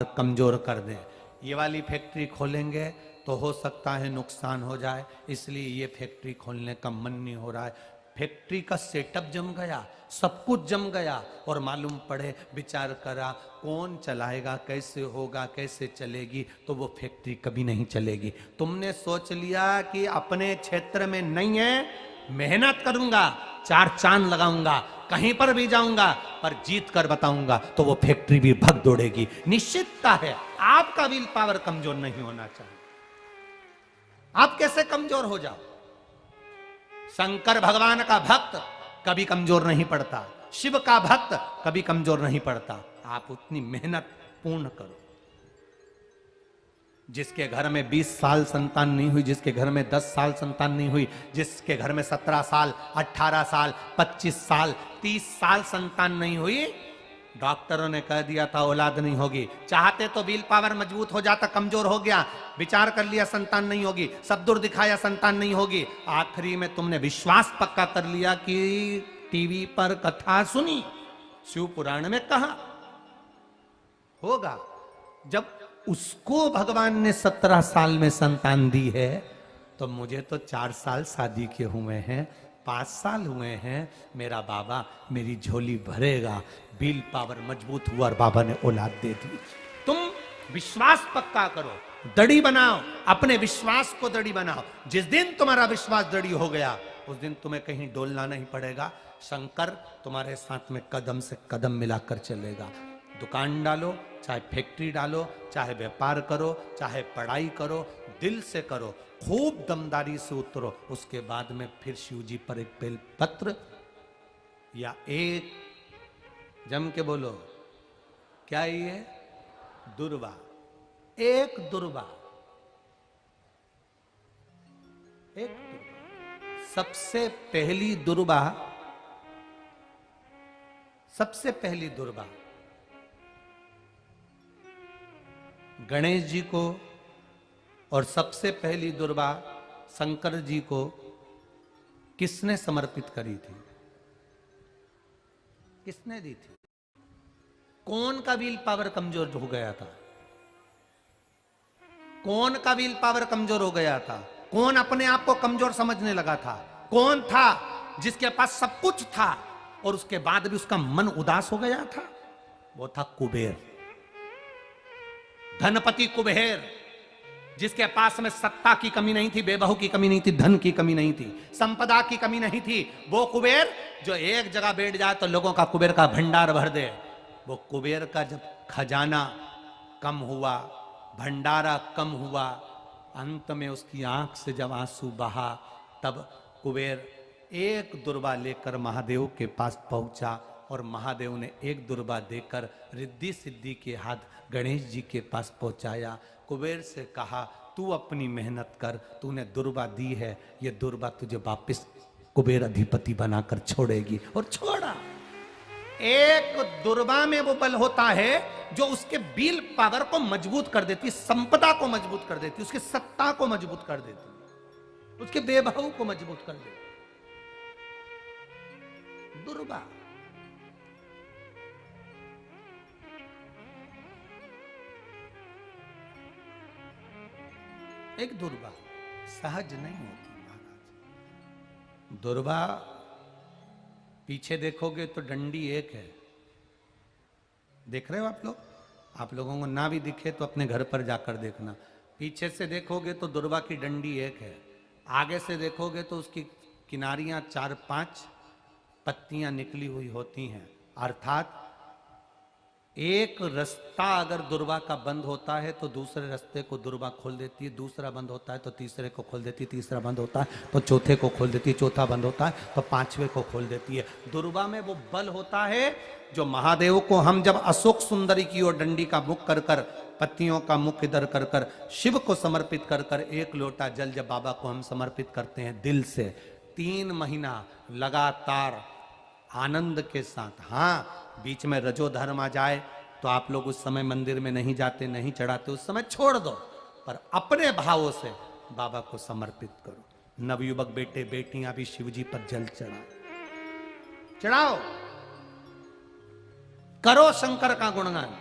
कमजोर कर दें। ये वाली फैक्ट्री खोलेंगे तो हो सकता है नुकसान हो जाए, इसलिए ये फैक्ट्री खोलने का मन नहीं हो रहा है। फैक्ट्री का सेटअप जम गया, सब कुछ जम गया, और मालूम पड़े, विचार करा कौन चलाएगा, कैसे होगा, कैसे चलेगी, तो वो फैक्ट्री कभी नहीं चलेगी। तुमने सोच लिया कि अपने क्षेत्र में नहीं है, मेहनत करूंगा, चार चांद लगाऊंगा, कहीं पर भी जाऊंगा, पर जीत कर बताऊंगा, तो वो फैक्ट्री भी भग दौड़ेगी। निश्चितता है आपका विल पावर कमजोर नहीं होना चाहिए। आप कैसे कमजोर हो जाओ? शंकर भगवान का भक्त कभी कमजोर नहीं पड़ता, शिव का भक्त कभी कमजोर नहीं पड़ता। आप उतनी मेहनत पूर्ण करो। जिसके घर में 20 साल संतान नहीं हुई, जिसके घर में 10 साल संतान नहीं हुई, जिसके घर में 17 साल, 18 साल, 25 साल, 30 साल संतान नहीं हुई, डॉक्टरों ने कह दिया था औलाद नहीं होगी। चाहते तो विल पावर मजबूत हो जाता, कमजोर हो गया, विचार कर लिया संतान नहीं होगी, सब दूर दिखाया संतान नहीं होगी, आखिरी में तुमने विश्वास पक्का कर लिया कि टीवी पर कथा सुनी, शिव पुराण में कहा होगा। जब उसको भगवान ने 17 साल में संतान दी है, तो मुझे तो 4 साल शादी के हुए हैं, 5 साल हुए हैं, मेरा बाबा मेरी झोली भरेगा। विल पावर मजबूत हुआ और बाबा ने औलाद दे दी। तुम विश्वास पक्का करो, दड़ी बनाओ, अपने विश्वास को दड़ी बनाओ। जिस दिन तुम्हारा विश्वास दड़ी हो गया, उस दिन तुम्हें कहीं डोलना नहीं पड़ेगा। शंकर तुम्हारे साथ में कदम से कदम मिलाकर चलेगा। दुकान डालो, चाहे फैक्ट्री डालो, चाहे व्यापार करो, चाहे पढ़ाई करो, दिल से करो, खूब दमदारी से उतरो। उसके बाद में फिर शिव जी पर एक बेल पत्र या एक, जम के बोलो, क्या ये दुर्वा, एक दुर्वा, एक दुर्वा, सबसे पहली दुर्वा, सबसे पहली दुर्वा गणेश जी को, और सबसे पहली दुर्वा शंकर जी को किसने समर्पित करी थी? किसने दी थी? कौन का विल पावर कमजोर हो गया था? कौन का विल पावर कमजोर हो गया था? कौन अपने आप को कमजोर समझने लगा था? कौन था जिसके पास सब कुछ था और उसके बाद भी उसका मन उदास हो गया था? वो था कुबेर, धनपति कुबेर, जिसके पास में सत्ता की कमी नहीं थी, बेबहू की कमी नहीं थी, धन की कमी नहीं थी, संपदा की कमी नहीं थी। वो कुबेर जो एक जगह बैठ जाए तो लोगों का कुबेर का भंडार भर दे। वो कुबेर का जब खजाना कम हुआ, भंडारा कम हुआ, अंत में उसकी आंख से जब आंसू बहा, तब कुबेर एक दुर्वा लेकर महादेव के पास पहुंचा, और महादेव ने एक दुर्वा देकर रिद्धि सिद्धि के हाथ गणेश जी के पास पहुंचाया। कुबेर से कहा, तू अपनी मेहनत कर, तूने दुर्वा दी है, ये दुर्वा तुझे वापस कुबेर अधिपति बनाकर छोड़ेगी। और छोड़ा। एक दुर्वा में वो बल होता है जो उसके विल पावर को मजबूत कर देती, संपदा को मजबूत कर देती, उसकी सत्ता को मजबूत कर देती, उसके बेबहू को मजबूत कर देती। दुर्वा। एक दुर्वा सहज नहीं होती महाराज। दुर्वा पीछे देखोगे तो डंडी एक है, देख रहे हो आप लोग? आप लोगों को ना भी दिखे तो अपने घर पर जाकर देखना। पीछे से देखोगे तो दुर्वा की डंडी एक है, आगे से देखोगे तो उसकी किनारियां 4-5 पत्तियां निकली हुई होती हैं। अर्थात एक रास्ता अगर दुर्वा का बंद होता है तो दूसरे रास्ते को दुर्वा खोल देती है, दूसरा बंद होता है तो तीसरे को खोल देती है, तीसरा बंद होता है तो चौथे को खोल देती है, चौथा बंद होता है तो 5वें को खोल देती है। दुर्वा में वो बल होता है जो महादेव को हम जब अशोक सुंदरी की ओर डंडी का मुख कर कर, पत्तियों का मुख इधर कर कर, शिव को समर्पित कर कर, एक लोटा जल जब बाबा को हम समर्पित करते हैं दिल से, 3 महीना लगातार आनंद के साथ, हाँ बीच में रजो धर्म आ जाए तो आप लोग उस समय मंदिर में नहीं जाते, नहीं चढ़ाते, उस समय छोड़ दो, पर अपने भावों से बाबा को समर्पित करो। नवयुवक बेटे बेटियां भी शिव जी पर जल चढ़ाओ, करो शंकर का गुणगान।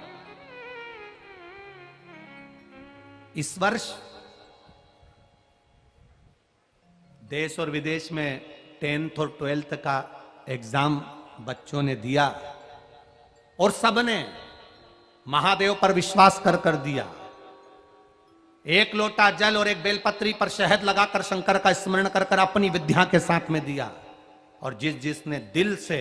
इस वर्ष देश और विदेश में 10th और 12th का एग्जाम बच्चों ने दिया और सबने महादेव पर विश्वास कर दिया। एक लोटा जल और एक बेलपत्री पर शहद लगाकर शंकर का स्मरण कर अपनी विद्या के साथ में दिया। और जिसने दिल से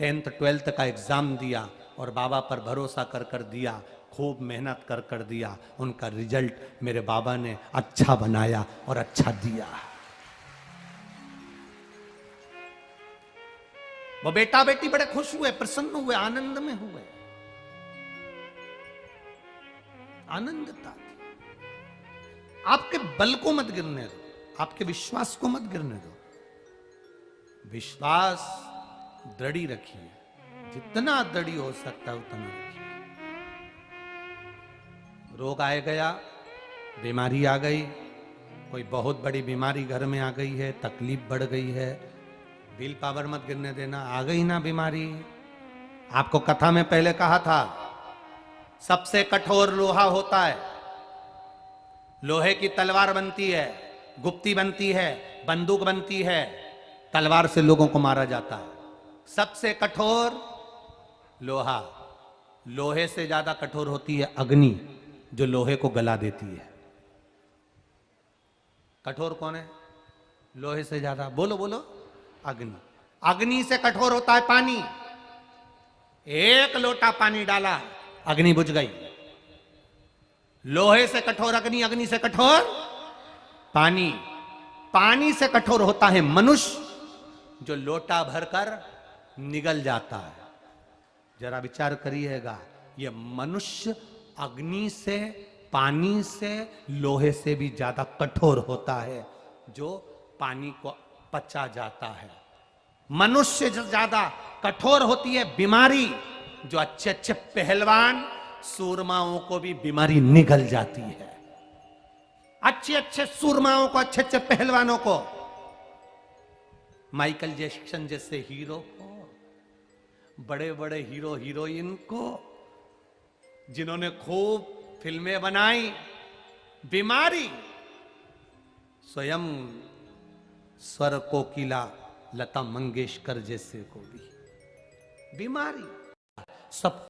10th 12th का एग्जाम दिया और बाबा पर भरोसा कर दिया, खूब मेहनत कर दिया, उनका रिजल्ट मेरे बाबा ने अच्छा बनाया और अच्छा दिया। वो बेटा बेटी बड़े खुश हुए, प्रसन्न हुए, आनंद में हुए, आनंदता थी। आपके बल को मत गिरने दो, आपके विश्वास को मत गिरने दो। विश्वास दृढ़ी रखिए, जितना दृढ़ी हो सकता है उतना रखिए। रोग आए गया, बीमारी आ गई, कोई बहुत बड़ी बीमारी घर में आ गई है, तकलीफ बढ़ गई है, विल पावर मत गिरने देना। आ गई ना बीमारी, आपको कथा में पहले कहा था, सबसे कठोर लोहा होता है। लोहे की तलवार बनती है, गुप्ती बनती है, बंदूक बनती है, तलवार से लोगों को मारा जाता है। सबसे कठोर लोहा, लोहे से ज्यादा कठोर होती है अग्नि, जो लोहे को गला देती है। कठोर कौन है? लोहे से ज्यादा, बोलो बोलो, अग्नि। अग्नि से कठोर होता है पानी। एक लोटा पानी डाला, अग्नि बुझ गई। लोहे से कठोर अग्नि, अग्नि से कठोर पानी। पानी से कठोर होता है मनुष्य, जो लोटा भरकर निगल जाता है। जरा विचार करिएगा, यह मनुष्य अग्नि से, पानी से, लोहे से भी ज्यादा कठोर होता है, जो पानी को पचा जाता है। मनुष्य से ज्यादा कठोर होती है बीमारी, जो अच्छे अच्छे पहलवान सूरमाओं को भी बीमारी निगल जाती है। अच्छे अच्छे सूरमाओं को, अच्छे अच्छे पहलवानों को, माइकल जैक्सन जैसे हीरो को, बड़े बड़े हीरो हीरोइन को, जिन्होंने खूब फिल्में बनाई, बीमारी स्वयं स्वर कोकिला लता मंगेशकर जैसे को भी बीमारी। सब